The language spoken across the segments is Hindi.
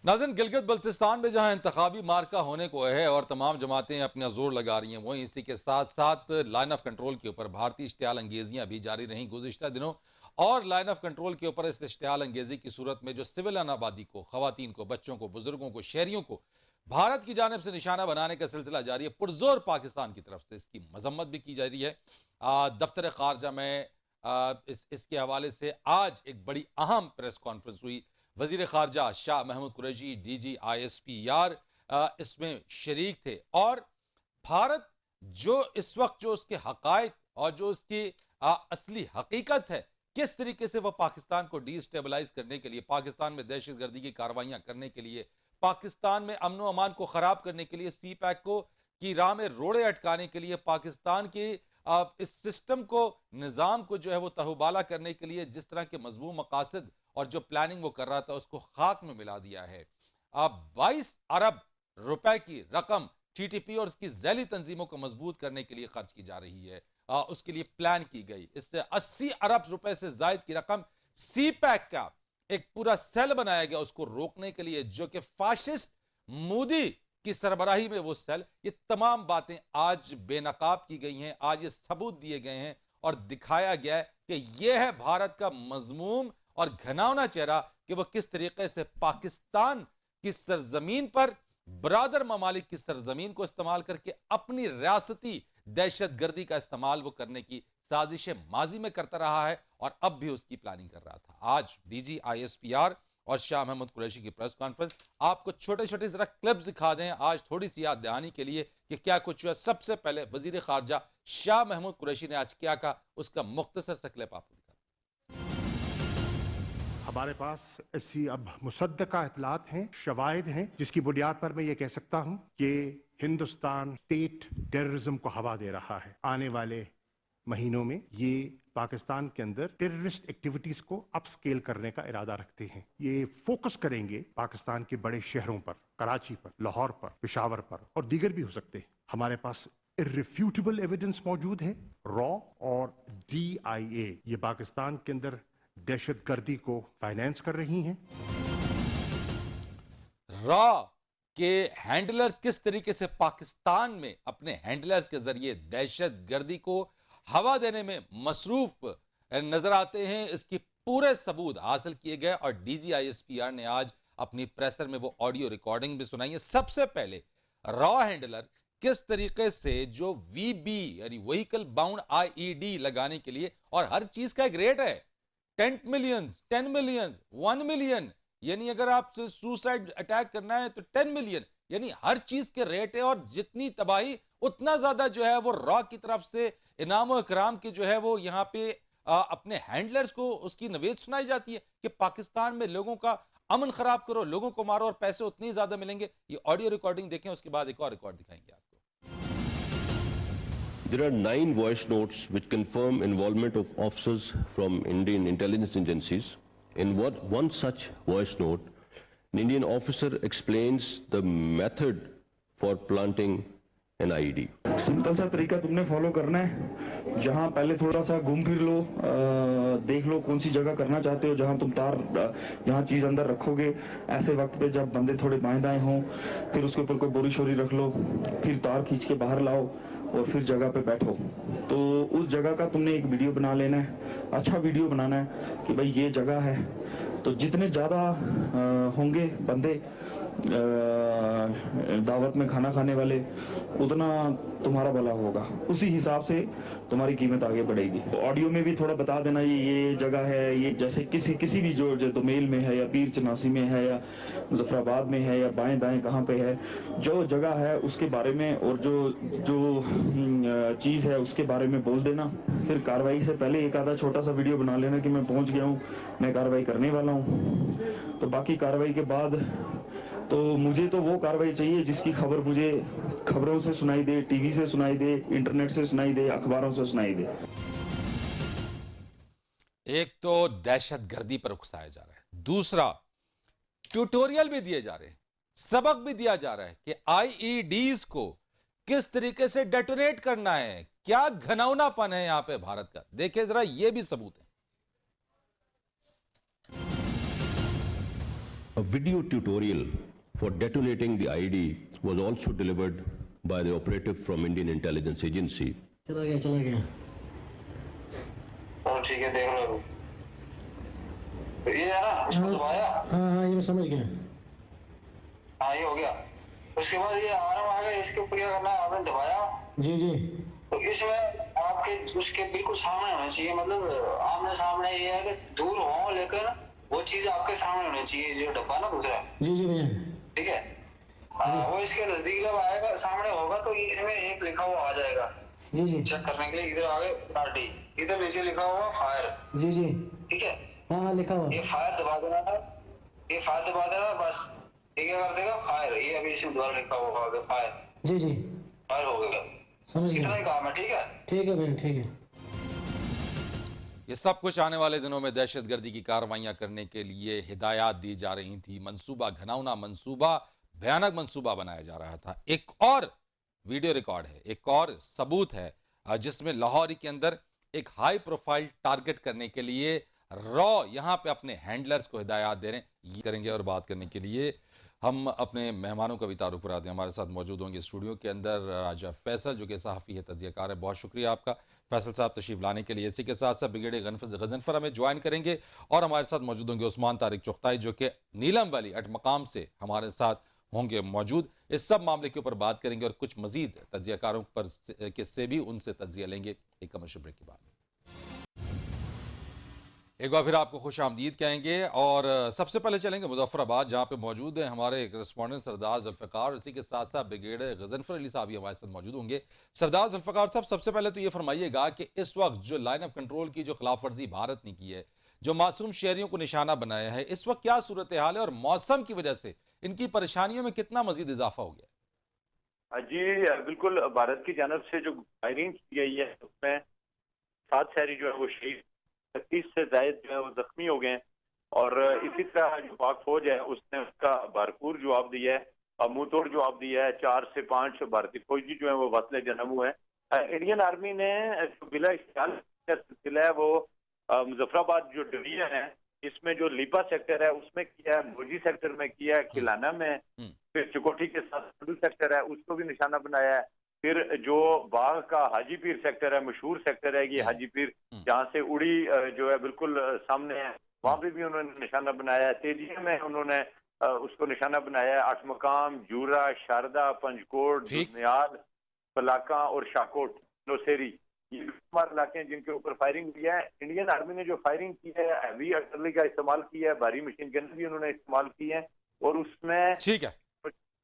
नाज़रीन, गिलगित बल्तिस्तान में जहां इंतखाबी मार्का होने को है और तमाम जमातें अपना जोर लगा रही हैं, वहीं इसी के साथ साथ लाइन ऑफ कंट्रोल के ऊपर भारतीय इश्तियाल अंगेजियां भी जारी रहीं गुज़िश्ता दिनों। और लाइन ऑफ कंट्रोल के ऊपर इस इश्तियाल अंगेजी की सूरत में जो सिविलियन आबादी को, खवातीन को, बच्चों को, बुजुर्गों को, शहरियों को भारत की जानिब से निशाना बनाने का सिलसिला जारी है। पुरजोर पाकिस्तान की तरफ से इसकी मजम्मत भी की जा रही है। दफ्तर खारजा में इसके हवाले से आज एक बड़ी अहम प्रेस कॉन्फ्रेंस हुई। वजीर खारजा शाह महमूद कुरैशी, DG ISP इसमें शरीक थे। और भारत जो इस वक्त जो उसके हकायक और जो उसकी असली हकीकत है, किस तरीके से वह पाकिस्तान को डिस्टेबलाइज करने के लिए, पाकिस्तान में दहशतगर्दी की कार्रवाइयां करने के लिए, पाकिस्तान में अमन अमान को खराब करने के लिए, CPAC को की राह में रोड़े अटकाने के लिए, पाकिस्तान की इस सिस्टम को, निज़ाम को जो है वो तहबाला करने के लिए जिस तरह के मजमूम मकासद और जो प्लानिंग वो कर रहा था उसको खाक में मिला दिया है। अब 22 अरब रुपए की रकम TTP और उसकी जैली तंजीमों को मजबूत करने के लिए खर्च की जा रही है। उसके लिए प्लान की गई। इससे 80 अरब रुपए से जायद की रकम CPAC का एक पूरा सेल बनाया गया उसको रोकने के लिए, जो कि फाशिस्ट मोदी की सरबराही में वो सेल। ये तमाम बातें आज बेनकाब की गई हैं, आज ये सबूत दिए गए हैं और दिखाया गया है कि यह है भारत का मजमूम और घनावना चेहरा कि वह किस तरीके से पाकिस्तान की सरजमीन पर, बरादर ममालिक की सरजमीन को इस्तेमाल करके अपनी रियासती दहशतगर्दी का इस्तेमाल वो करने की साजिशें माजी में करता रहा है और अब भी उसकी प्लानिंग कर रहा था। आज DG ISPR और शाह महमूद कुरैशी की प्रेस कॉन्फ्रेंस, आपको छोटे छोटे जरा क्लिप्स दिखा दें आज थोड़ी सी याद दहानी के लिए कि क्या कुछ हुआ। सबसे पहले वजीर खारजा शाह महमूद कुरैशी ने आज क्या कहा, उसका मुख्तसर सा क्लिप आपको दिखा। हमारे पास ऐसी अब मुसद्दका इतलात हैं, शवाहिद हैं, जिसकी बुनियाद पर मैं ये कह सकता हूं कि हिंदुस्तान स्टेट टेररिज्म को हवा दे रहा है। आने वाले महीनों में ये पाकिस्तान के अंदर टेररिस्ट एक्टिविटीज को अपस्केल करने का इरादा रखते हैं। ये फोकस करेंगे पाकिस्तान के बड़े शहरों पर, कराची पर, लाहौर पर, पेशावर पर और दीगर भी हो सकते हैं। हमारे पास इर्रिफ्यूटेबल एविडेंस मौजूद है। रॉ और DIA ये पाकिस्तान के अंदर दहशतगर्दी को फाइनेंस कर रही हैं। रॉ के हैंडलर्स किस तरीके से पाकिस्तान में अपने हैंडलर्स के जरिए दहशतगर्दी को हवा देने में मसरूफ नजर आते हैं, इसकी पूरे सबूत हासिल किए गए और DG ISPR ने आज अपनी प्रेसर में वो ऑडियो रिकॉर्डिंग भी सुनाई है। सबसे पहले रॉ हैंडलर किस तरीके से जो VB यानी व्हीकल बाउंड IED लगाने के लिए, और हर चीज का एक रेट है, 10 मिलियन, 10 मिलियन, 1 मिलियन, यानी अगर आप सुसाइड अटैक करना है तो 10 मिलियन, यानी हर चीज के रेट है। और जितनी तबाही उतना ज्यादा जो है वो रॉ की तरफ से इनाम और इकराम की जो है वो यहाँ पे अपने हैंडलर्स को उसकी नवेद सुनाई जाती है कि पाकिस्तान में लोगों का अमन खराब करो, लोगों को मारो और पैसे उतने ही ज्यादा मिलेंगे। ये ऑडियो रिकॉर्डिंग देखें, उसके बाद एक और रिकॉर्ड दिखाएंगे आपको। There are 9 voice notes which confirm involvement of officers from Indian intelligence agencies. In one such voice note, an Indian officer explains the method for planting an IED. Simple सा तरीका तुमने फॉलो करना है। जहां पहले थोड़ा सा घूम फिर लो, देख लो कौन सी जगह करना चाहते हो, जहां तुम तार, जहां चीज अंदर रखोगे। ऐसे वक्त पे जब बंदे थोड़े बाएं दाएं हों, फिर उसके ऊपर कोई बोरी शोरी रख लो, फिर तार खींच के बाहर लाओ और फिर जगह पे बैठो। तो उस जगह का तुमने एक वीडियो बना लेना है, अच्छा वीडियो बनाना है कि भाई ये जगह है। तो जितने ज्यादा होंगे बंदे दावत में खाना खाने वाले, उतना तुम्हारा भला होगा। उसी हिसाब से तुम्हारी कीमत आगे बढ़ेगी। ऑडियो में भी थोड़ा बता देना ये जगह है, ये जैसे किसी भी जो दोमेल में है या पीर चनासी में है या मुजफ्फराबाद में है या बाएं दाएं कहाँ पे है, जो जगह है उसके बारे में और जो चीज है उसके बारे में बोल देना। फिर कार्रवाई से पहले एक आधा छोटा सा वीडियो बना लेना कि मैं पहुंच गया हूँ, मैं कार्रवाई करने वाला हूँ। तो बाकी कार्रवाई के बाद तो मुझे तो वो कार्रवाई चाहिए जिसकी खबर मुझे खबरों से सुनाई दे, टीवी से सुनाई दे, इंटरनेट से सुनाई दे, अखबारों से सुनाई दे। एक तो दहशतगर्दी पर उकसाया जा रहा है, दूसरा ट्यूटोरियल भी दिए जा रहे हैं, सबक भी दिया जा रहा है कि IEDs को किस तरीके से डेटोनेट करना है। क्या घनौनापन है यहां पे भारत का, देखिए जरा, ये भी सबूत है। A video tutorial for detonating the IED was also delivered by the operative from Indian Intelligence Agency. चला गया ठीक है, देख लो ये है ना, इसको दबाया। हाँ ये मैं समझ गया। हाँ ये हो गया। उसके बाद ये आराम आ गया, इसके ऊपर क्या करना है, आपने दबाया। जी तो इसमें आपके उसके बिल्कुल सामने होना चाहिए, मतलब आमने सामने। ये है कि दूर हो लेकिन वो चीज आपके सामने होनी चाहिए, जो डब्बा ना दूसरा। जी भैया। ठीक है, वो इसके नजदीक जब आएगा, सामने होगा, तो ये इसमें एक लिखा हुआ आ जाएगा जी चेक करने के लिए। इधर आगे पार्टी, इधर नीचे लिखा हुआ फायर। जी ठीक है, हाँ लिखा हुआ। ये फायर दबा देना था, ये फायर दबा देना बस। ये क्या कर देगा, फायर। ये अभी इसमें द्वारा लिखा हुआ आगे फायर। जी फायर हो गया। समझ इतना गया। ही काम है। ठीक है, ठीक है भैया, ठीक है। ये सब कुछ आने वाले दिनों में दहशतगर्दी की कार्रवाइयां करने के लिए हिदायत दी जा रही थी। मंसूबा घिनौना मंसूबा, भयानक मंसूबा बनाया जा रहा था। एक और वीडियो रिकॉर्ड है, एक और सबूत है, जिसमें लाहौर के अंदर एक हाई प्रोफाइल टारगेट करने के लिए रॉ यहां पे अपने हैंडलर्स को हिदायत दे रहे हैं। ये करेंगे और बात करने के लिए हम अपने मेहमानों का भी तारुफ कराते हैं। हमारे साथ मौजूद होंगे स्टूडियो के अंदर राजा फैसल, जो कि सहाफ़ी है, तज्ज़ियाकार है। बहुत शुक्रिया आपका फैसल साहब तशरीफ लाने के लिए। इसी के साथ साथ ब्रिगेडियर गजनफर हमें ज्वाइन करेंगे और हमारे साथ मौजूद होंगे उस्मान तारिक चुगताई, जो कि नीलम वैली अटमकाम से हमारे साथ होंगे मौजूद। इस सब मामले के ऊपर बात करेंगे और कुछ मजीद तज्ज़ियाकारों पर से भी उनसे तज्ज़िया लेंगे एक कमर्शियल ब्रेक के बाद। एक बार फिर आपको खुश आमदीद कहेंगे और सबसे पहले चलेंगे मुजफ्फराबाद, जहां पे मौजूद हैं हमारे करस्पॉन्डेंट सरदार जुल्फ़िकार। इसी के साथ साथ ब्रिगेडियर गजनफर अली साहब भी हमारे साथ मौजूद होंगे। सरदार जुल्फ़िकार साहब, सबसे पहले तो ये फरमाइएगा कि इस वक्त जो लाइन ऑफ कंट्रोल की जो खिलाफ वर्जी भारत ने की है, जो मासूम शहरियों को निशाना बनाया है, इस वक्त क्या सूरत हाल है और मौसम की वजह से इनकी परेशानियों में कितना मजीद इजाफा हो गया? जी बिल्कुल, भारत की जानब से जो फायरिंग की गई है उसमें 7 शहरी जो है वो शहीद, 30 से ज्यादा जो है वो जख्मी हो गए। और इसी तरह जो पाक फौज है उसने उसका भरपूर जवाब दिया है, मुंह तोड़ जवाब दिया है। 4 से 5 भारतीय फौजी जो है वो वतले जन्म हुए हैं। इंडियन आर्मी ने जो बिला इख्तियार सिलसिला है वो मुजफ्फराबाद जो डिवीजन है इसमें जो लीपा सेक्टर है उसमें किया है, मोजी सेक्टर में किया है, खिलाना में, फिर चिकोटी के साथ संडू सेक्टर है उसको भी निशाना बनाया है। फिर जो बाघ का हाजी पीर सेक्टर है, मशहूर सेक्टर है ये हाजी पीर, जहाँ से उड़ी जो है बिल्कुल सामने है, वहां पे भी उन्होंने निशाना बनाया है। तेजिया में उन्होंने उसको निशाना बनाया है। अठमकाम, जूरा, शारदा, पंचकोट, दुनियाल, पलाका और शाकोट, नौसेरी, ये हमारे इलाके हैं जिनके ऊपर फायरिंग की है। इंडियन आर्मी ने जो फायरिंग की है, हैवी आर्टिलरी का इस्तेमाल किया है, भारी मशीन गन भी उन्होंने इस्तेमाल की है। और उसमें ठीक है,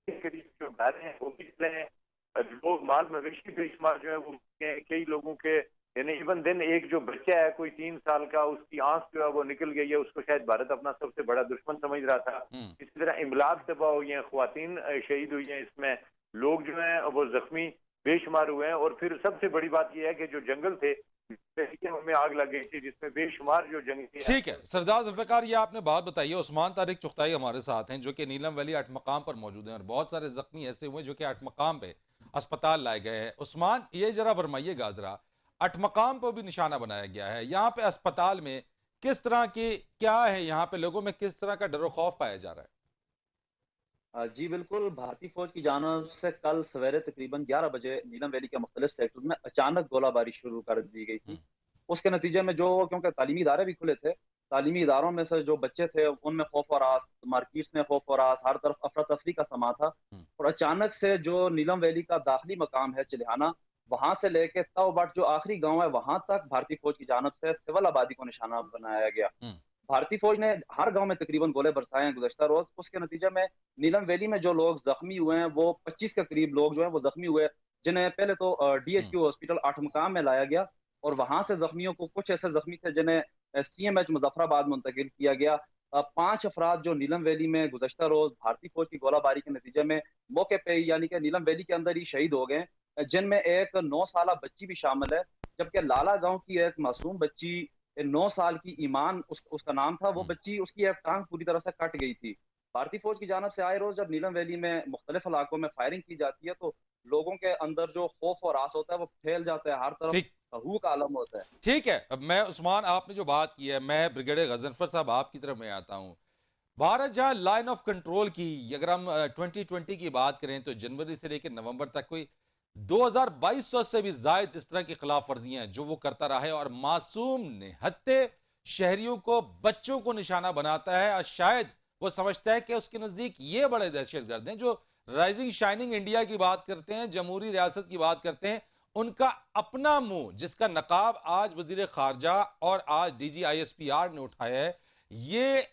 जो घर हैं वो भी चले हैं, लोग माल मवेशी बेशुमार जो है वो कई लोगों के, यानी इवन दिन एक जो बच्चा है कोई 3 साल का, उसकी आंख जो है वो निकल गई है, उसको शायद भारत अपना सबसे बड़ा दुश्मन समझ रहा था। इसी तरह इमलाक तबाह हुई है, ख्वातीन शहीद हुई हैं, इसमें लोग जो हैं वो जख्मी बेशुमार हुए हैं। और फिर सबसे बड़ी बात यह है कि जो जंगल थे में आग लग गई थी जिसमें बेशुमार जो जंगली। ठीक है सरदार जुल्फ़िकार, ये आपने बात बताई है। उस्मान तारिक चुगताई हमारे साथ हैं जो कि नीलम वैली अटमकाम पर मौजूद हैं और बहुत सारे जख्मी ऐसे हुए जो कि अटमकाम पे अस्पताल लाए गए हैं। उस्मान, ये जरा फरमाइएगा, जरा अटमकाम पर भी निशाना बनाया गया है, यहाँ पे अस्पताल में किस तरह की क्या है, यहाँ पे लोगों में किस तरह का डर खौफ पाया जा रहा है? जी बिल्कुल, भारतीय फौज की जानिब से कल सवेरे तकरीबन 11 बजे नीलम वैली के मुख्तलिफ सेक्टर में अचानक गोलाबारी शुरू कर दी गई थी। उसके नतीजे में जो, क्योंकि तालीमी इदारे भी खुले थे, तालीमी इदारों में से जो बच्चे थे उनमें खौफ और आस, मार्केट्स में खौफ और आस, हर तरफ अफरा तफरी का समा था। और अचानक से जो नीलम वैली का दाखिली मकाम है चिलिहाना, वहां से लेके तौबट जो आखिरी गाँव है वहां तक भारतीय फौज की जानिब से सिविल आबादी को निशाना बनाया गया। भारतीय फौज ने हर गांव में तकरीबन गोले बरसाए हैं गुज़श्ता रोज। उसके नतीजे में नीलम वैली में जो लोग जख्मी हुए हैं वो 25 के करीब लोग जो हैं वो जख्मी हुए, जिन्हें पहले तो DHQ हॉस्पिटल अठमकाम में लाया गया और वहां से जख्मियों को, कुछ ऐसे जख्मी थे जिन्हें CMH मुजफ्फराबाद मुंतकिल किया गया। 5 अफराद जो नीलम वैली में गुज़श्ता रोज भारतीय फौज की गोलाबारी के नतीजे में मौके पे यानी कि नीलम वैली के अंदर ही शहीद हो गए, जिनमें एक 9 साल बच्ची भी शामिल है। जबकि लाला गांव की एक मासूम बच्ची 9 साल की ईमान उसका नाम था, वो बच्ची, उसकी एक टांग पूरी तरह से कट गई थी। भारतीय फौज की जानिब से आए रोज जब नीलम वैली में मुख्तलिफ इलाकों में फायरिंग की जाती है तो लोगों के अंदर जो खौफ और आस होता है वो फैल जाता है, हर तरफ हूक आलम होता है। ठीक है, अब मैं उस्मान, आपने जो बात की है, मैं ब्रिगेडियर गजनफर साहब आपकी तरफ में आता हूँ। भारत जहां लाइन ऑफ कंट्रोल की, अगर हम 2020 की बात करें तो जनवरी से लेकर नवंबर तक कोई 2200 से भी ज्यादा इस तरह की खिलाफ वर्जियां हैं जो वो करता रहा है, और मासूम निहत्थे शहरियों को, बच्चों को निशाना बनाता है, और शायद वो समझता है कि उसके नजदीक ये बड़े दहशतगर्द हैं। जो राइजिंग शाइनिंग इंडिया की बात करते हैं, जमहूरी रियासत की बात करते हैं, उनका अपना मुंह, जिसका नकाब आज वजीर खारजा और आज DGISPR ने उठाया है, ये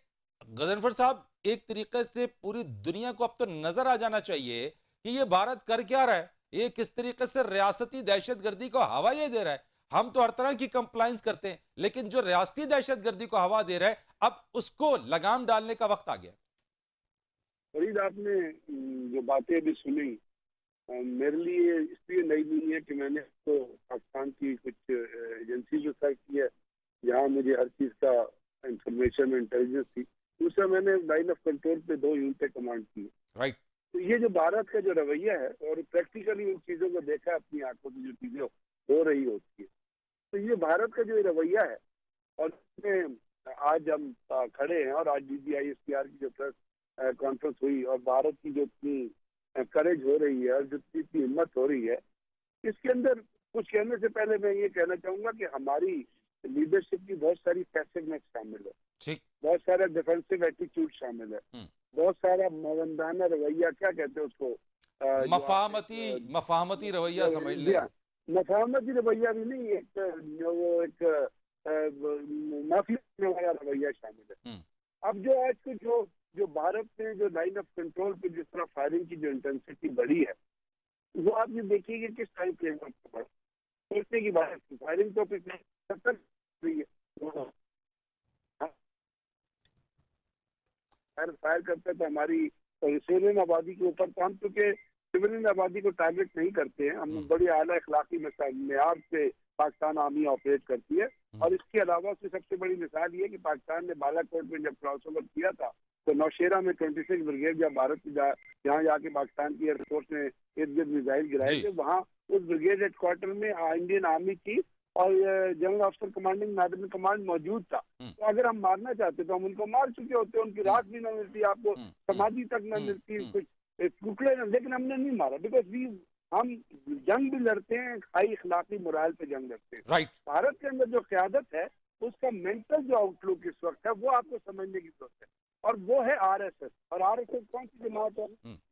गजनफर साहब एक तरीके से पूरी दुनिया को अब तो नजर आ जाना चाहिए कि ये भारत कर क्या रहा है, ये किस तरीके से रियासती दहशतगर्दी को हवा ये दे रहा है। हम तो हर तरह की कंप्लाइंस करते हैं, लेकिन जो रियासती दहशतगर्दी को हवा दे रहा है, अब उसको लगाम डालने का वक्त आ गया। फरीद, आपने जो बातें अभी सुनी मेरे लिए इसलिए नई नहीं है कि मैंने तो पाकिस्तान की कुछ एजेंसी जो सर्च की है जहाँ मुझे हर चीज़ का इंफॉर्मेशन इंटेलिजेंस थी। दूसरा, मैंने लाइन ऑफ कंट्रोल पे 2 यूनिटें कमांड की। राइट। तो ये जो भारत का जो रवैया है, और प्रैक्टिकली उन चीज़ों को देखा है अपनी आंखों से, जो चीज़ें हो रही होती है, तो ये भारत का जो रवैया है, और इसमें आज हम खड़े हैं, और आज DGISPR की जो प्रेस कॉन्फ्रेंस हुई, और भारत की जो इतनी करेज हो रही है और जितनी हिम्मत हो रही है, इसके अंदर कुछ कहने से पहले मैं ये कहना चाहूंगा कि हमारी लीडरशिप की बहुत सारी पैसिवनेस शामिल है, ठीक, बहुत सारा डिफेंसिव एटीट्यूड शामिल है, बहुत सारा मवंदाना रवैया, क्या कहते हैं उसको, मफाहमती रवैया समझ लिया। मफाहमती रवैया भी नहीं, एक माफी वाला रवैया शामिल है। अब जो आज को जो भारत में जो लाइन ऑफ कंट्रोल पे जिस तरह फायरिंग की जो इंटेंसिटी बढ़ी है, वो आप ये देखिए कि किस टाइम फ्रेम पर बढ़, सोचने की बात है। फायरिंग तो पिछले 70 रही है, फायर करते तो हमारी सिविलियन आबादी के ऊपर, तो हम चूंकि सिविलियन आबादी को टारगेट नहीं करते हैं, हम बड़ी आला अखलाकी मेयार से पाकिस्तान आर्मी ऑपरेट करती है। और इसके अलावा से सबसे बड़ी मिसाल ये कि पाकिस्तान ने बालाकोट में जब क्रॉस ओवर किया था, तो नौशेरा में 26 ब्रिगेड जब भारत यहाँ जाके पाकिस्तान की एयरफोर्स ने इर्द गिर्द मिसाइल गिराए थे, वहाँ उस ब्रिगेड हेडक्वार्टर में इंडियन आर्मी की और general officer commanding madam command मौजूद था। तो अगर हम मारना चाहते तो हम उनको मार चुके होते, उनकी राख भी न मिलती, आपको समाधि तक न मिलती, कुछ टुकड़े न, लेकिन हमने नहीं मारा, बिकॉज हम जंग भी लड़ते हैं, हाई अखलाकी मोराल पे जंग लड़ते हैं। राइट। भारत के अंदर जो क़यादत है, उसका मेंटल जो आउटलुक इस वक्त है, वो आपको समझने की जरूरत है, और वो है RSS। और RSS कौन सी जमात है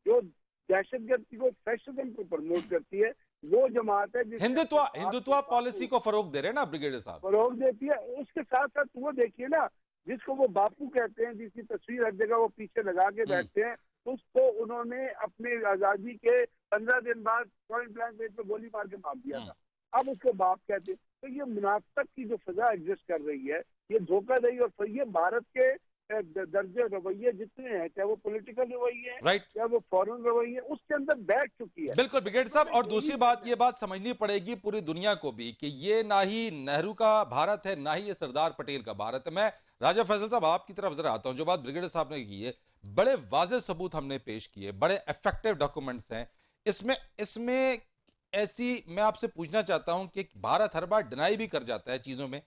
जो दहशतगर्दी को, फैशिज्म को प्रमोट करती है? वो जमात है हिंदुत्व पॉलिसी को फरोग दे रहे हैं ना ब्रिगेडियर साहब, फरोग देती है। उसके साथ साथ वो देखिए ना, जिसको वो बापू कहते हैं, जिसकी तस्वीर हर जगह वो पीछे लगा के बैठते हैं, उसको उन्होंने अपने आजादी के 15 दिन बाद पॉइंट ब्लैंक रेंज पे गोली मार के मार दिया था। अब उसको बाप कहते हैं। तो ये मुनाफिकत की जो फजा एग्जिस्ट कर रही है, ये धोखाधड़ी, और ये भारत के दर्जे रवैये जितने हैं, चाहे वो पॉलिटिकल रवैये हैं, राइट, चाहे वो फॉरेन रवैये, उसके अंदर बैठ चुकी है। बिल्कुल ब्रिगेडियर साहब। और दूसरी बात, ये बात समझनी पड़ेगी पूरी दुनिया को भी कि ये ना ही नेहरू का भारत है, ना ही ये सरदार पटेल का भारत है। मैं राजा फैसल साहब आपकी तरफ जरा आता हूं। जो बात ब्रिगेडियर साहब ने की है, बड़े वाज़ेह सबूत हमने पेश किए, बड़े इफेक्टिव डॉक्यूमेंट्स हैं। इसमें ऐसी, मैं आपसे पूछना चाहता हूं कि भारत हर बार डिनाई भी कर जाता है चीजों में,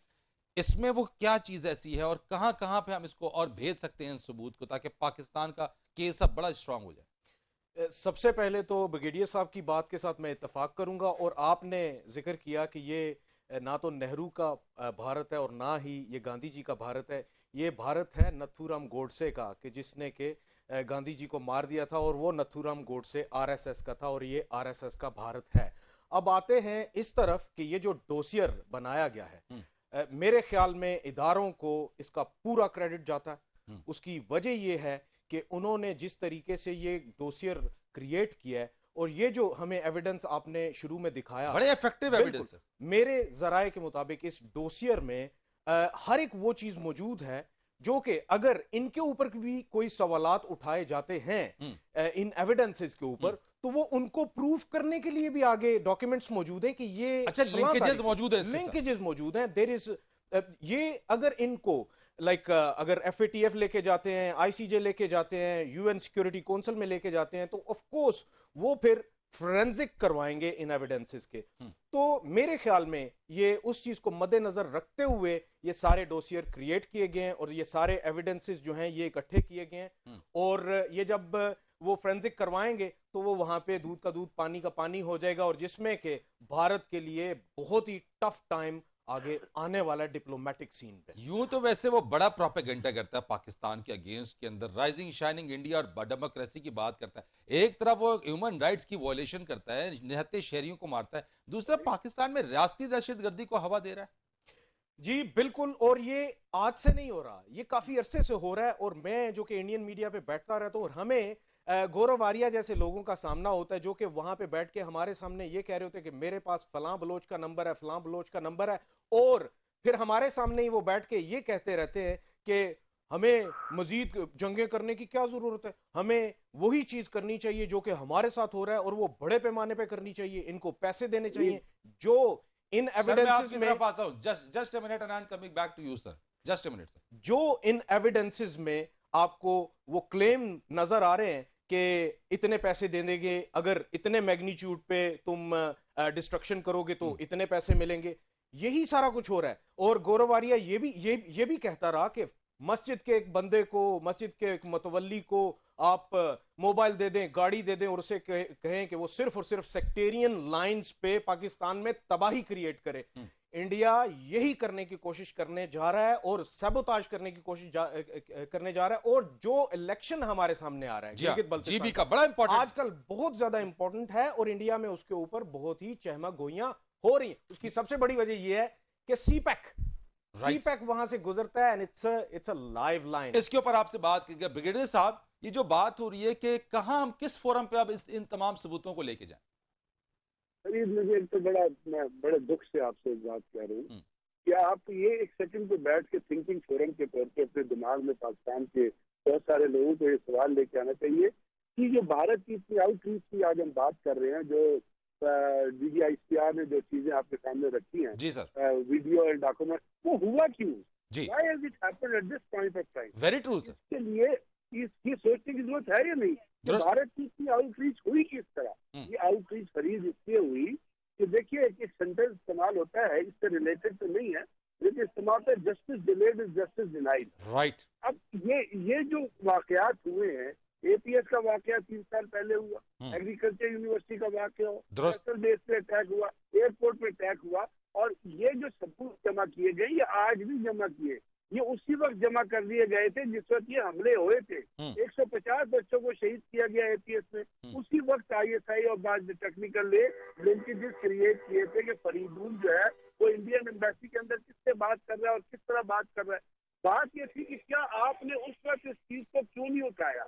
इसमें वो क्या चीज ऐसी है और कहां कहां पे हम इसको और भेज सकते हैं इन सबूत को, ताकि पाकिस्तान का केस अब बड़ा स्ट्रांग हो जाए? सबसे पहले तो ब्रिगेडियर साहब की बात के साथ मैं इत्तेफाक करूंगा, और आपने जिक्र किया कि ये ना तो नेहरू का भारत है और ना ही ये गांधी जी का भारत है। ये भारत है नथुराम गोडसे का, कि जिसने के गांधी जी को मार दिया था, और वो नथुराम गोडसे RSS का था, और ये RSS का भारत है। अब आते हैं इस तरफ कि ये जो डोसियर बनाया गया है, मेरे ख्याल में इदारों को इसका पूरा क्रेडिट जाता है। उसकी वजह यह है कि उन्होंने जिस तरीके से ये डोसियर क्रिएट किया है, और ये जो हमें एविडेंस आपने शुरू में दिखाया, बड़े इफेक्टिव एविडेंस है। मेरे जराए के मुताबिक इस डोसियर में हर एक वो चीज मौजूद है जो कि अगर इनके ऊपर भी कोई सवालात उठाए जाते हैं इन एविडेंसेस के ऊपर, तो वो उनको प्रूफ करने के लिए भी आगे डॉक्यूमेंट्स मौजूद है कि ये लिंकेजेस मौजूद है, लिंकेजेस मौजूद हैं। देयर इज ये अगर इनको अगर FATF लेके जाते हैं, ICJ लेके जाते हैं, UN सिक्योरिटी काउंसिल में लेके जाते हैं, तो ऑफ कोर्स वो फिर फोरेंसिक करवाएंगे इन एविडेंसेस के। तो मेरे ख्याल में ये उस चीज को मद्देनजर रखते हुए ये सारे डोसियर क्रिएट किए गए हैं और ये सारे एविडेंसेस जो हैं ये इकट्ठे किए गए हैं। और ये जब वो फोरेंसिक करवाएंगे तो वो वहां पे दूध का दूध पानी का पानी हो जाएगा, और जिसमें के भारत के लिए बहुत ही टफ टाइम आगे आने वाला डिप्लोमेटिक सीन पे। यूं तो वैसे वो बड़ा प्रोपेगेंडा करता है पाकिस्तान के अगेंस्ट के अंदर, राइजिंग शाइनिंग इंडिया और डेमोक्रेसी की बात करता है। एक तरफ वो ह्यूमन राइट्स की वॉयलेशन करता है, निहत्थे शहरियों को मारता है, दूसरा पाकिस्तान में रियासती दहशतगर्दी को हवा दे रहा है। जी बिल्कुल, और ये आज से नहीं हो रहा, ये काफी अरसे से हो रहा है। और मैं जो कि इंडियन मीडिया पे बैठता रहता हूँ, और हमें गौरव आर्या जैसे लोगों का सामना होता है जो कि वहां पे बैठ के हमारे सामने ये कह रहे होते हैं कि मेरे पास फलां बलोच का नंबर है, फलां बलोच का नंबर है, और फिर हमारे सामने ही वो बैठ के ये कहते रहते हैं कि हमें मजीद जंगें करने की क्या जरूरत है, हमें वही चीज करनी चाहिए जो कि हमारे साथ हो रहा है, और वो बड़े पैमाने पे करनी चाहिए, इनको पैसे देने चाहिए। जो इन एविडेंसेस में आता हूं, just a minute and I am coming back to you sir, just a minute sir. जो इन एविडेंसेस में आपको वो क्लेम नजर आ रहे हैं कि इतने पैसे दे देंगे, अगर इतने मैग्नीट्यूड पे तुम डिस्ट्रक्शन करोगे तो इतने पैसे मिलेंगे, यही सारा कुछ हो रहा है। और गौरव आर्या ये भी कहता रहा कि मस्जिद के एक बंदे को, मस्जिद के एक मतवल्ली को आप मोबाइल दे दें, गाड़ी दे दें, और उसे कहें कि वो सिर्फ और सिर्फ सेक्टेरियन लाइंस पे पाकिस्तान में तबाही क्रिएट करे। इंडिया यही करने की कोशिश करने जा रहा है और सबोताज करने की कोशिश करने जा रहा है। और जो इलेक्शन हमारे सामने आ रहा है जीबी का बड़ा इंपॉर्टेंट, आजकल बहुत ज्यादा इंपॉर्टेंट है, और इंडिया में उसके ऊपर बहुत ही चहमा गोइयां हो रही हैं। उसकी सबसे बड़ी वजह यह है कि सीपैक वहां से गुजरता है, and it's a live line. इसके ऊपर आपसे बात की गई। ब्रिगेडियर साहब, ये जो बात हो रही है कि कहां हम किस फोरम पे अब इन तमाम सबूतों को लेके जाएं? मुझे एक तो मैं बड़े दुख से आपसे एक बात कह रहा हूँ कि आप ये एक सेकंड पे बैठ के थिंकिंग फोरम के तौर पे अपने दिमाग में पाकिस्तान के बहुत सारे लोगों को ये सवाल लेके आना चाहिए कि जो भारत की इतनी आउटरीच की आज हम बात कर रहे हैं, जो DGICR ने जो चीजें आपके सामने रखी हैं, जी सर, वीडियो और डॉक्यूमेंट, वो हुआ क्यों? जी, why has it happened at this point of time? Very true sir. इसके लिए ये सोचने की जरूरत है या नहीं कि भारत की इतनी आउटरीच हुई किस तरह? ये आउटरीच फरीज इसलिए हुई कि देखिए एक सेंटेंस इस्तेमाल होता है, इससे रिलेटेड तो नहीं है, लेकिन इस्तेमाल होता है, justice delayed is justice denied. Right. अब ये जो वाकयात हुए हैं, APS का वाकया 3 साल पहले हुआ, एग्रीकल्चर यूनिवर्सिटी का वाकया हुआ, नेशनल बेस पे अटैक हुआ, एयरपोर्ट पे अटैक हुआ, और ये जो सबूत जमा किए गए ये आज भी जमा किए, ये उसी वक्त जमा कर दिए गए थे जिस वक्त ये हमले हुए थे। 150 बच्चों को शहीद किया गया APS में। उसी वक्त ISI और बाद टेक्निकल लिंकेजेस क्रिएट किए थे कि फरीदून जो है वो इंडियन एम्बेसी के अंदर किससे बात कर रहा है और किस तरह बात कर रहा है। बात ये थी कि क्या आपने उस वक्त इस चीज को क्यों नहीं उठाया,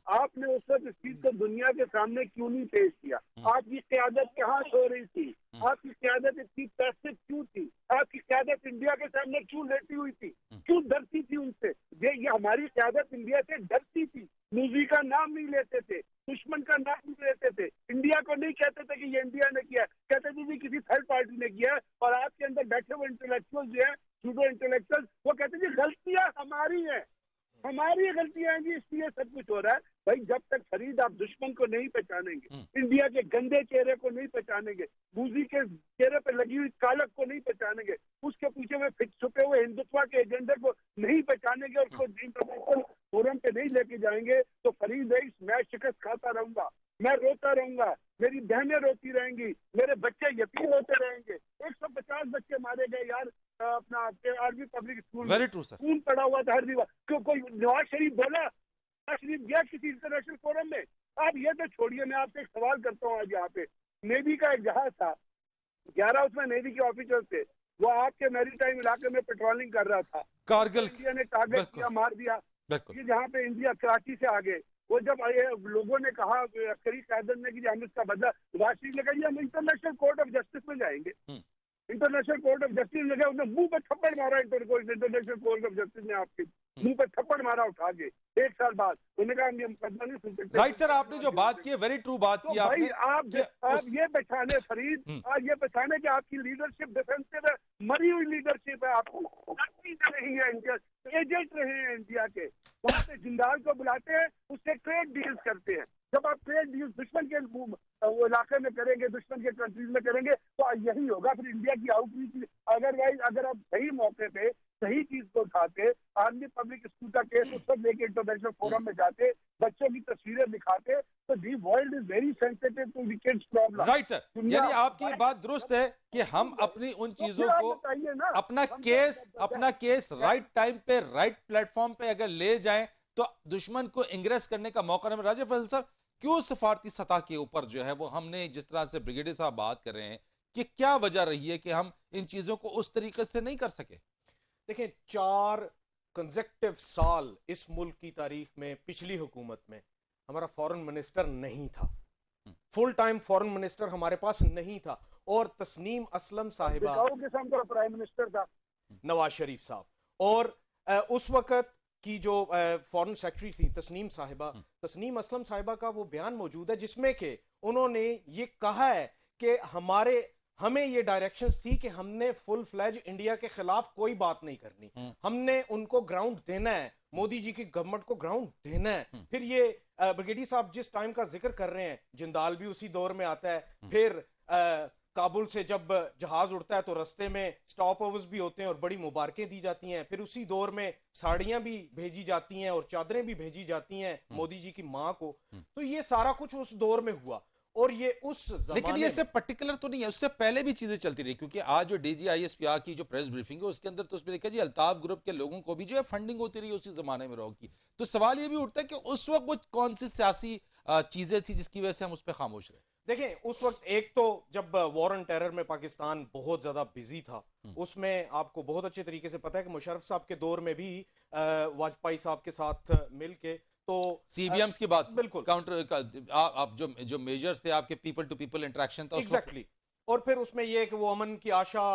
आपने उस वक्त इस चीज को दुनिया के सामने क्यों नहीं पेश किया? आपकी क़यादत कहाँ सो रही थी? आपकी क़यादत इतनी पैसिव क्यों थी? आपकी क़यादत इंडिया के सामने क्यों लेटी हुई थी? क्यों डरती थी उनसे? ये हमारी क़यादत इंडिया से डरती थी, मूवी का नाम नहीं लेते थे, दुश्मन का नाम नहीं लेते थे, इंडिया को नहीं कहते थे कि ये इंडिया ने किया, कहते थे जी किसी थर्ड पार्टी ने किया। और आपके अंदर बैठे हुए इंटेलेक्चुअल जो है, सूडो इंटेलेक्चुअल, वो कहते हैं गलतियां हमारी हैं, हमारी गलतियां हैं जी, इसलिए सब कुछ हो रहा है। भाई जब तक फरीद आप दुश्मन को नहीं पहचानेंगे, इंडिया के गंदे चेहरे को नहीं पहचानेंगे, बूजी के चेहरे पे लगी हुई कालक को नहीं पहचानेंगे, उसके पीछे में छुपे हुए हिंदुत्व के एजेंडे को नहीं पहचानेंगे, और उसको इंटरनेशनल फोरम पे नहीं लेके जाएंगे, तो फरीद है मैं शिकस्त खाता रहूंगा, मैं रोता रहूंगा, मेरी बहनें रोती रहेंगी, मेरे बच्चे यतीम होते रहेंगे। 150 बच्चे मारे गए यार अपना आर्मी पब्लिक स्कूल में, खून पड़ा हुआ था हर दीवार। क्यों कोई नवाज शरीफ बोला? नवाज शरीफ गया किसी इंटरनेशनल फोरम में? आप ये तो छोड़िए, मैं आपसे एक सवाल करता हूँ। आज यहाँ पे नेवी का एक जहाज था, 11 उसमें नेवी के ऑफिसर थे, वो आपके मैरीटाइम इलाके में पेट्रोलिंग कर रहा था, कारगिल इंडिया ने टारगेट किया, मार दिया। ये जहाँ पे इंडिया कराची से आगे, वो जब लोगों ने कहा अस्करी कायदत ने कि हम इसका बदला, नवाज शरीफ ने कहा हम इंटरनेशनल कोर्ट ऑफ जस्टिस में जाएंगे। इंटरनेशनल कोर्ट ऑफ जस्टिस ने उसने मुंह पर थप्पड़ मारा, इंटरनेशनल कोर्ट ऑफ जस्टिस ने आपके मुंह पे थप्पड़ मारा उठा के 1 साल बाद। उन्होंने कहा हम मुकदमा नहीं सुन सकते। राइट सर, आपने जो बात की है वेरी ट्रू बात तो की भाई आपने आप ये पहचाने फरीद, आप ये पहचाने कि आपकी लीडरशिप डिफेंसिव है, मरी हुई लीडरशिप है, आपको नहीं है इंडिया, एजेंट रहे हैं इंडिया के। वहाँ पे जिंदाल को बुलाते हैं, उससे ट्रेड डील्स करते हैं। जब आप ट्रेड डील्स दुश्मन के वो इलाके में करेंगे, दुश्मन के कंट्रीज में करेंगे, तो यही होगा फिर इंडिया की आउटरीच। अदरवाइज अगर आप सही मौके पे सही चीज को उठाते, आर्मी पब्लिक स्कूल का केस उस पर लेके इंटरनेशनल फोरम में जाते, बच्चों की तस्वीरें दिखाते, तो the world is very sensitive to the kids problem. Right sir, यानी आपकी बात दुरुस्त है कि हम अपनी उन चीजों को अपना केस राइट टाइम पे राइट प्लेटफॉर्म पे अगर ले जाएं तो दुश्मन को इंग्रेस करने का मौका नहीं। राजा फैसल साहब, क्यों सफारती सतह के ऊपर जो है वो हमने जिस तरह से ब्रिगेडियर साहब बात कर रहे हैं कि क्या वजह रही है कि हम इन चीजों को उस तरीके से नहीं कर सके? देखिए, 4 कंसेक्टिव साल इस मुल्क की तारीख में पिछली हुकूमत में हमारा फॉरेन मिनिस्टर नहीं था, फुल टाइम फॉरेन मिनिस्टर हमारे पास नहीं था, और तस्नीम असलम साहिबा प्राइम मिनिस्टर था, नवाज शरीफ साहब, और उस वक्त की जो फॉरेन सेक्रेटरी थी तस्नीम साहिबा, तस्नीम असलम साहिबा का वो बयान मौजूद है जिसमें कि उन्होंने ये कहा है कि हमें ये डायरेक्शंस थी कि हमने फुल फ्लैज इंडिया के खिलाफ कोई बात नहीं करनी, हमने उनको ग्राउंड देना है, मोदी जी की गवर्नमेंट को ग्राउंड देना है। फिर ये ब्रिगेडियर साहब जिस टाइम का जिक्र कर रहे हैं, जिंदाल भी उसी दौर में आता है, फिर काबुल से जब जहाज उड़ता है तो रास्ते में स्टॉप ओवर्स भी होते हैं और बड़ी मुबारकें दी जाती हैं, फिर उसी दौर में साड़ियां भी भेजी जाती हैं और चादरें भी भेजी जाती हैं मोदी जी की मां को। तो ये सारा कुछ उस दौर में हुआ, और ये उस लेकिन ये सिर्फ पर्टिकुलर तो नहीं है, उससे पहले भी चीजें चलती रही, क्योंकि आज जो DGISPR की जो प्रेस ब्रीफिंग है उसके अंदर तो उसमें देखा जी अल्ताफ ग्रुप के लोगों को भी जो है फंडिंग होती रही उसी जमाने में रहो की। तो सवाल ये भी उठता है कि उस वक्त वो कौन सी सियासी चीजें थी जिसकी वजह से हम उस पर खामोश रहे? देखें, उस वक्त एक तो जब वॉर ऑन टेरर में पाकिस्तान बहुत ज्यादा बिजी था, उसमें आपको बहुत अच्छे तरीके से पता है कि मुशर्रफ साहब के दौर में भी वाजपेयी साहब के साथ मिलके तो CBMs की बात, बिल्कुल काउंटर आप जो मेजर्स थे आपके पीपल टू पीपल इंटरेक्शन था एग्जैक्टली, और फिर उसमें यह कि वो अमन की आशा,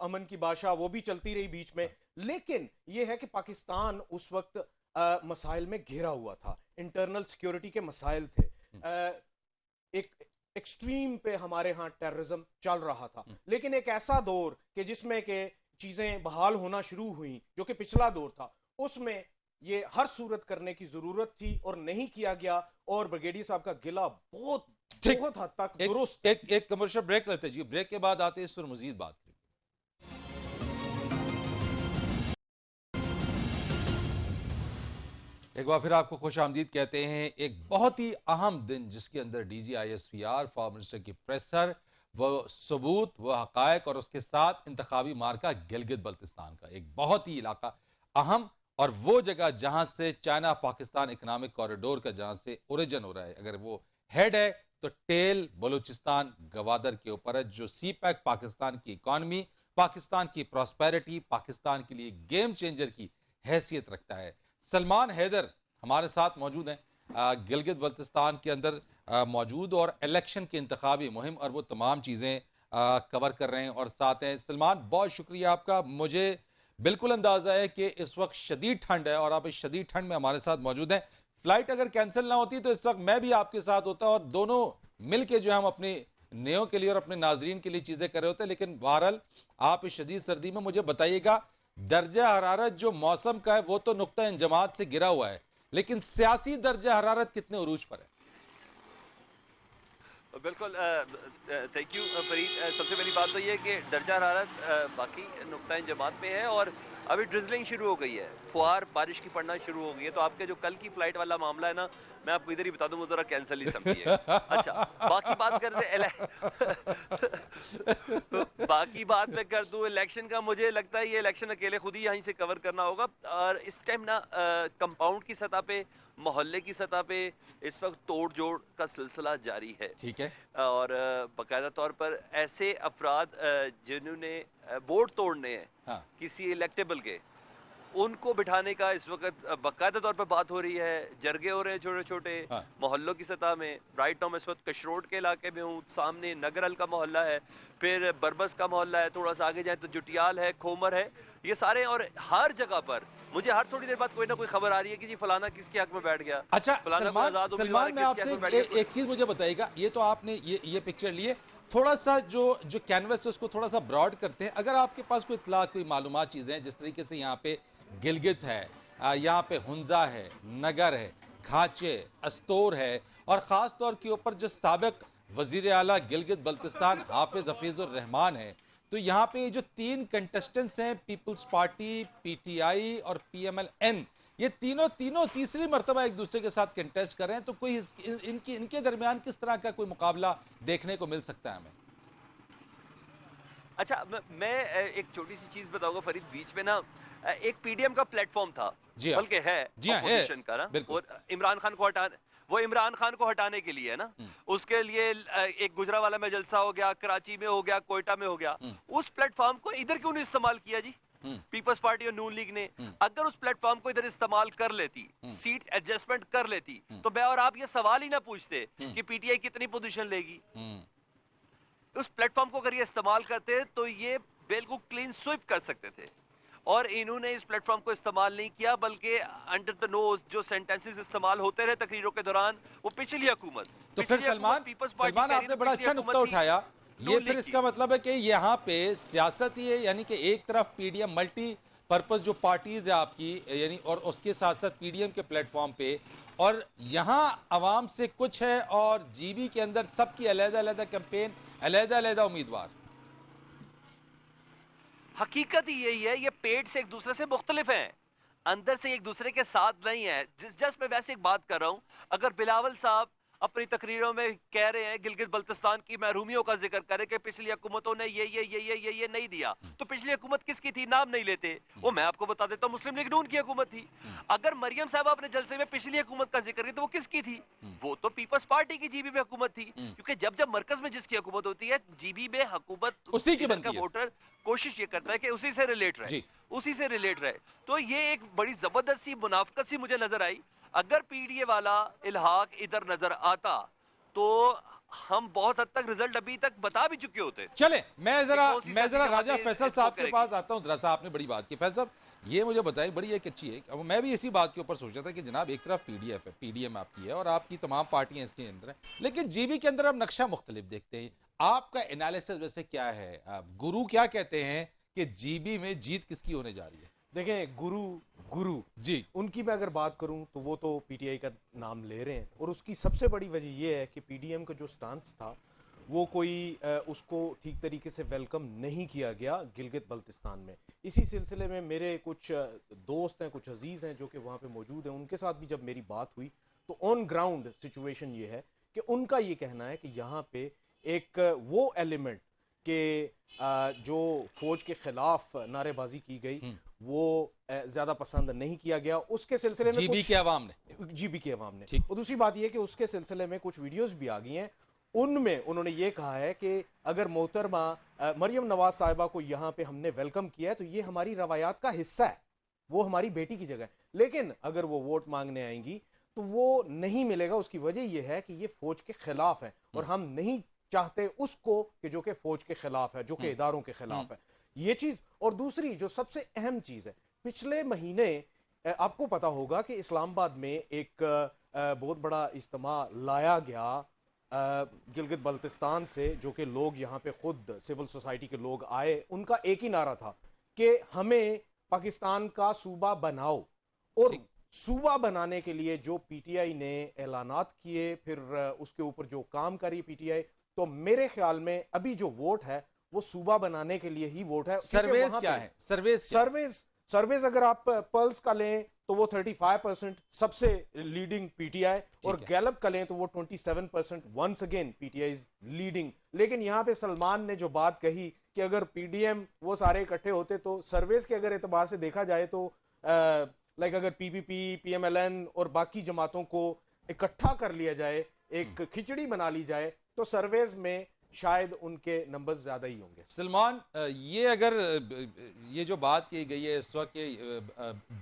अमन की बाशा वो भी चलती रही बीच में। लेकिन यह है कि पाकिस्तान उस वक्त मसाइल में घिरा हुआ था, इंटरनल सिक्योरिटी के मसाइल थे, एक एक्सट्रीम पे हमारे यहाँ टेररिज्म चल रहा था। लेकिन एक ऐसा दौर कि जिसमें के चीजें बहाल होना शुरू हुई, जो कि पिछला दौर था, उसमें ये हर सूरत करने की जरूरत थी और नहीं किया गया, और ब्रिगेडियर साहब का गिला बहुत हद तक दुरुस्त। एक कमर्शियल ब्रेक लेते जी, ब्रेक के बाद आते हैं इस पर मजीद बात। एक बार फिर आपको खुश आमदीद कहते हैं। एक बहुत ही अहम दिन जिसके अंदर DGISPR फॉरेन मिनिस्टर की प्रेसर, वो सबूत, वो हकायक और उसके साथ इंतखाबी मार्का गिलगित बल्तिस्तान का एक बहुत ही इलाका अहम, और वो जगह जहां से चाइना पाकिस्तान इकोनॉमिक कॉरिडोर का जहां से ओरिजिन हो रहा है, अगर वो हेड है तो टेल बलूचिस्तान गवादर के ऊपर है, जो CPEC पाकिस्तान की इकॉनमी, पाकिस्तान की प्रॉस्पेरिटी, पाकिस्तान के लिए गेम चेंजर की हैसियत रखता है। सलमान हैदर हमारे साथ मौजूद हैं, गिलगित बल्तिस्तान के अंदर मौजूद, और इलेक्शन की इंतखाबी मुहिम और वो तमाम चीज़ें कवर कर रहे हैं और साथ हैं। सलमान, बहुत शुक्रिया आपका। मुझे बिल्कुल अंदाजा है कि इस वक्त शदीद ठंड है और आप इस शदीद ठंड में हमारे साथ मौजूद हैं। फ्लाइट अगर कैंसिल ना होती तो इस वक्त मैं भी आपके साथ होता और दोनों मिल के जो हम अपनी नेओ के लिए और अपने नाजरीन के लिए चीज़ें कर रहे होते। लेकिन बहरहाल आप इस शदीद सर्दी में मुझे बताइएगा, दर्जा हरारत जो मौसम का है वो तो नुक्ता इंजमात से गिरा हुआ है, लेकिन सियासी दर्जा हरारत कितने उरूज पर है? बिल्कुल, थैंक यू फरीद। सबसे पहली बात तो ये कि दर्जा हरारत बाकी नुक्ता इंजमात पे है और अभी ड्रिजलिंग शुरू हो गई है, फुहार बारिश की पड़ना शुरू हो गई है। तो आपके जो कल की फ्लाइट वाला मामला है ना, मैं आपको इधर ही बता दूं, वो जरा कैंसिल ही समझिए। अच्छा, बाकी बात करते तो बाकी बात मैं कर दूं इलेक्शन का। मुझे लगता है ये इलेक्शन अकेले खुद ही यहीं से कवर करना होगा, और इस टाइम ना कंपाउंड की सतह पे, मोहल्ले की सतह पे इस वक्त तोड़ जोड़ का सिलसिला जारी है। ठीक है, और बाकायदा तौर पर ऐसे अफराद जिन्होंने वोट तोड़ने हैं, हाँ, किसी इलेक्टेबल के, उनको बिठाने का इस वक्त बाकायदा तौर पर बात हो रही है। जरगे हो रहे हैं छोटे छोटे हाँ। मोहल्लों की सतह में। राइट नाउ मैं इस वक्त कशरोड के इलाके में हूँ, सामने नगरल का मोहल्ला है, फिर बरबस का मोहल्ला है, थोड़ा सा आगे जाए तो जुटियाल है, खोमर है, ये सारे। और हर जगह पर मुझे हर थोड़ी देर बाद कोई ना कोई खबर आ रही है कि जी फलाना किसके हक में बैठ गया, अच्छा फलाना कोई सलमान, आजाद उम्मीदवार सलमान मैं किसके हक आपसे में बैठ गया। एक चीज मुझे बताइएगा, ये तो आपने ये पिक्चर लिए, थोड़ा सा जो कैनवस है उसको थोड़ा सा ब्रॉड करते हैं। अगर आपके पास कोई इत्तला, कोई मालूमात चीजें हैं, जिस तरीके से यहाँ पे गिलगित है, यहाँ पे हुंजा है, नगर है, खाचे, अस्तोर है, और खास तौर के ऊपर जो साबिक वजीर आला गिलगित बल्तिस्तान हाफिज हफीजुर रहमान है, तो यहाँ पे जो 3 कंटेस्टेंट्स हैं, पीपल्स पार्टी, पीटीआई और पीएमएल-एन, ये तीनों तीसरी मर्तबा एक दूसरे के साथ कंटेस्ट कर रहे हैं। तो कोई इनके दरमियान किस तरह का कोई मुकाबला देखने को मिल सकता है हमें? अच्छा मैं एक छोटी सी चीज बताऊंगा फरीद, बीच में ना एक पीडीएम का प्लेटफॉर्म था, जी हाँ। बल्कि है जी हाँ, है। ऑपोजिशन का ना, बिल्कुल। और इमरान खान को हटाने के लिए है ना, उसके लिए एक गुजरावाला में जलसा हो गया, कराची में हो गया, कोयटा में हो गया। उस प्लेटफॉर्म को इधर क्यों नहीं इस्तेमाल किया जी पीपल्स पार्टी और नून लीग ने? अगर उस प्लेटफॉर्म को इधर इस्तेमाल कर लेती, सीट एडजस्टमेंट कर लेती, तो मैं और आप ये सवाल ही ना पूछते कि पीटीआई कितनी पोजीशन लेगी। उस प्लेटफॉर्म को अगर ये इस्तेमाल करते तो ये बिल्कुल क्लीन स्वीप कर सकते थे, और इन्होंने इस प्लेटफॉर्म को इस्तेमाल नहीं किया, बल्कि अंडर द नोज जो सेंटेंसेस इस्तेमाल होते रहे तकरीरों के दौरान, वो पिछली हुकूमत, तो फिर सलमान आपने बड़ा अच्छा नुक्ता उठाया। ये फिर इसका मतलब है कि यहाँ पे सियासत ही है, यानी कि एक तरफ पीडीएम मल्टी पर्पस जो पार्टीज है आपकी, यानी और उसके साथ साथ पीडीएम के प्लेटफॉर्म पे, और यहाँ अवाम से कुछ है, और जीबी के अंदर सबकी अलग-अलग कैंपेन, अलग-अलग उम्मीदवार। हकीकत ही यही है, ये पेट से एक दूसरे से मुख्तलिफ हैं, अंदर से एक दूसरे के साथ नहीं है। जस्ट मैं वैसे एक बात कर रहा हूं, अगर बिलावल साहब अपनी तकरीरों में कह रहे हैं गिलगित बल्तिस्तान की महरूमियों का जिक्र करें कि पिछली हुकूमतों ने ये नहीं दिया, तो पिछली हुकूमत किसकी थी? नाम नहीं लेते, वो मैं आपको बता देता हूं, मुस्लिम लीग नून की हुकूमत थी। अगर मरियम साहब अपने जलसे में पिछली हुकूमत का जिक्र किया तो वो किसकी थी? वो तो पीपल्स पार्टी की जीबी में हुकूमत थी, क्योंकि जब मरकज में जिसकी हुकूमत होती है, जीबी में हुकूमत उसी की बनती है। वोटर कोशिश ये करता है कि उसी से रिलेट रहे, तो ये एक बड़ी जबरदस्त सी मुनाफकत सी मुझे नजर आई। अगर पीडीए वाला इल्हाक इधर नजर आता तो हम बहुत हद तक रिजल्ट अभी तक बता भी चुके होते। चले मैं जरा राजा फैसल साहब के पास आता हूं। जरा आपने बड़ी बात की फैसल साहब, ये मुझे बताइए, बड़ी एक अच्छी है। अब मैं भी इसी बात के ऊपर सोच रहा था कि जनाब एक तरफ पीडीएफ है, पीडीएम आपकी है और आपकी तमाम पार्टियां इसके अंदर हैं, लेकिन जीबी के अंदर हम नक्शा मुख्तलिफ देखते हैं। आपका एनालिसिस वैसे क्या है? गुरु क्या कहते हैं कि जीबी में जीत किसकी होने जा रही है? देखें, गुरु जी, उनकी मैं अगर बात करूं तो वो तो पीटीआई का नाम ले रहे हैं, और उसकी सबसे बड़ी वजह ये है कि पीडीएम का जो स्टांस था वो कोई उसको ठीक तरीके से वेलकम नहीं किया गया गिलगित बल्तिस्तान में। इसी सिलसिले में मेरे कुछ दोस्त हैं, कुछ अजीज हैं जो कि वहाँ पे मौजूद हैं, उनके साथ भी जब मेरी बात हुई तो ऑन ग्राउंड सिचुएशन ये है कि उनका ये कहना है कि यहाँ पे एक वो एलिमेंट के जो फौज के खिलाफ नारेबाजी की गई वो ज्यादा पसंद नहीं किया गया। उसके सिलसिले में जीबी के अवाम ने और दूसरी बात यह कि उसके सिलसिले में कुछ वीडियोस भी आ गई हैं, उनमें उन्होंने ये कहा है कि अगर मोहतरमा मरियम नवाज साहिबा को यहाँ पे हमने वेलकम किया है तो ये हमारी रवायात का हिस्सा है, वो हमारी बेटी की जगह है, लेकिन अगर वो वोट मांगने आएंगी तो वो नहीं मिलेगा। उसकी वजह यह है कि ये फौज के खिलाफ है और हम नहीं चाहते उसको कि जो कि फौज के खिलाफ है, जो कि इदारों के खिलाफ है, ये चीज। और दूसरी जो सबसे अहम चीज है, पिछले महीने आपको पता होगा कि इस्लामाबाद में एक बहुत बड़ा इज्तिमा लाया गया गिलगित बल्तिस्तान से, जो कि लोग यहाँ पे खुद सिविल सोसाइटी के लोग आए, उनका एक ही नारा था कि हमें पाकिस्तान का सूबा बनाओ। और सूबा बनाने के लिए जो पीटीआई ने ऐलानात किए, फिर उसके ऊपर जो काम करी पीटीआई, तो मेरे ख्याल में अभी जो वोट है वो सूबा बनाने के लिए ही वोट है। सर्वेस क्या है? सर्वेस अगर आप पल्स का लें तो वो 35% सबसे लीडिंग पीटीआई, और गैलप का लें तो वो 27%। Once again PTI is leading. लेकिन यहाँ पे सलमान ने जो बात कही कि अगर पीडीएम वो सारे इकट्ठे होते, तो सर्वेस के अगर एतबार से देखा जाए तो लाइक अगर पीपीपी, पीएमएलएन और बाकी जमातों को इकट्ठा कर लिया जाए, एक खिचड़ी बना ली जाए, तो सर्वेज में शायद उनके नंबर्स ज्यादा ही होंगे। सलमान, ये अगर ये जो बात की गई है इस वक्त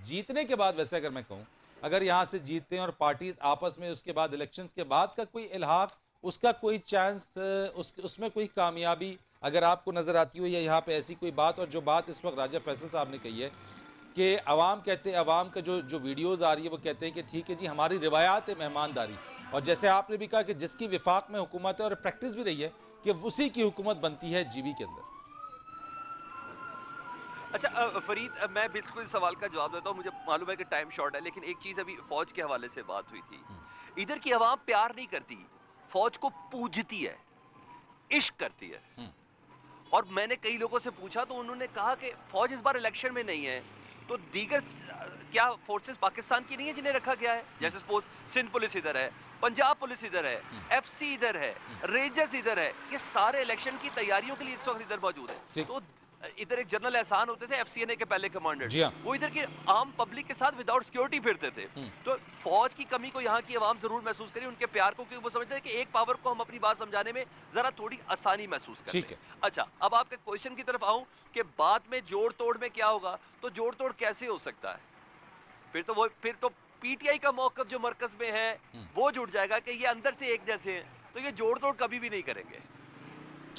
जीतने के बाद, वैसे अगर मैं कहूं, अगर यहां से जीतते हैं और पार्टीज आपस में उसके बाद इलेक्शंस के बाद का कोई इल्हाक, उसका कोई चांस, उसमें कोई कामयाबी अगर आपको नजर आती हो, या यहाँ पे ऐसी कोई बात? और जो बात इस वक्त राजा फैसल साहब ने कही है कि अवाम कहते हैं, अवाम का जो वीडियोज आ रही है वो कहते हैं कि ठीक है जी, हमारी रिवायात है मेहमानदारी, और जैसे आपने भी कहा कि जिसकी विफाक में हुकूमत है और प्रैक्टिस भी रही है कि उसी की हुकूमत बनती है जीबी के अंदर। अच्छा फरीद, मैं बिल्कुल इस सवाल का जवाब देता हूँ। मुझे मालूम है कि टाइम शॉर्ट है, लेकिन एक चीज अभी फौज के हवाले से बात हुई थी। इधर की आवाम प्यार नहीं करती, फौज को पूजती है, इश्क करती है। और मैंने कई लोगों से पूछा तो उन्होंने कहा कि फौज इस बार इलेक्शन में नहीं है, तो दीगर क्या फोर्सेस पाकिस्तान की नहीं है जिन्हें रखा गया है? जैसे सपोज सिंध पुलिस इधर है, पंजाब पुलिस इधर है, एफसी इधर है, रेंजर्स इधर है, ये सारे इलेक्शन की तैयारियों के लिए इस वक्त इधर मौजूद है। तो इधर एक जनरल एहसान होते थे एफसीएनए के पहले कमांडर, वो इधर की आम पब्लिक के साथ विदाउट सिक्योरिटी फिरते थे। तो फौज की कमी को यहाँ की आवाम जरूर महसूस करी, उनके प्यार को, क्योंकि वो समझते हैं कि एक पावर को हम अपनी बात समझाने में जरा थोड़ी आसानी महसूस करते हैं। अच्छा, अब आपके क्वेश्चन की तरफ आऊं कि बाद में जोड़ तोड़ में क्या होगा, तो जोड़ तोड़ कैसे हो सकता है? फिर तो पीटीआई का मौकफ जो मरकज में है वो जुड़ जाएगा कि ये अंदर से एक जैसे हैं, तो ये जोड़ तोड़ कभी भी नहीं करेंगे।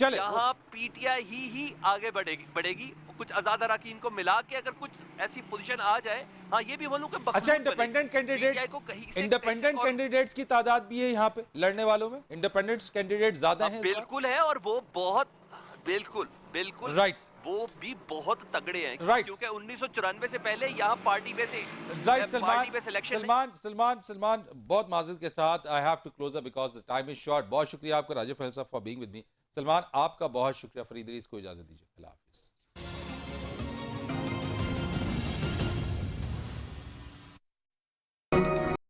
यहाँ पीटीआई ही आगे बढ़ेगी। कुछ आजाद अराकीन को मिला के अगर कुछ ऐसी पोजीशन आ जाए, हाँ ये भी बोलूं कि अच्छा, इंडिपेंडेंट कैंडिडेट्स की तादाद भी है यहाँ पे लड़ने वालों में, इंडिपेंडेंट कैंडिडेट ज्यादा हैं? बिल्कुल है, और वो बहुत बिल्कुल राइट, वो भी बहुत तगड़े हैं, राइट, क्योंकि 1994 से पहले यहाँ पार्टी में से सलमान बहुत माजूद के साथ I have to close because the time is short. बहुत शुक्रिया आपका राजा फैसल साहब for being with me. Salman, आपका बहुत शुक्रिया। फरीद अलीस को इजाजत दीजिए। अल्लाह हाफिज।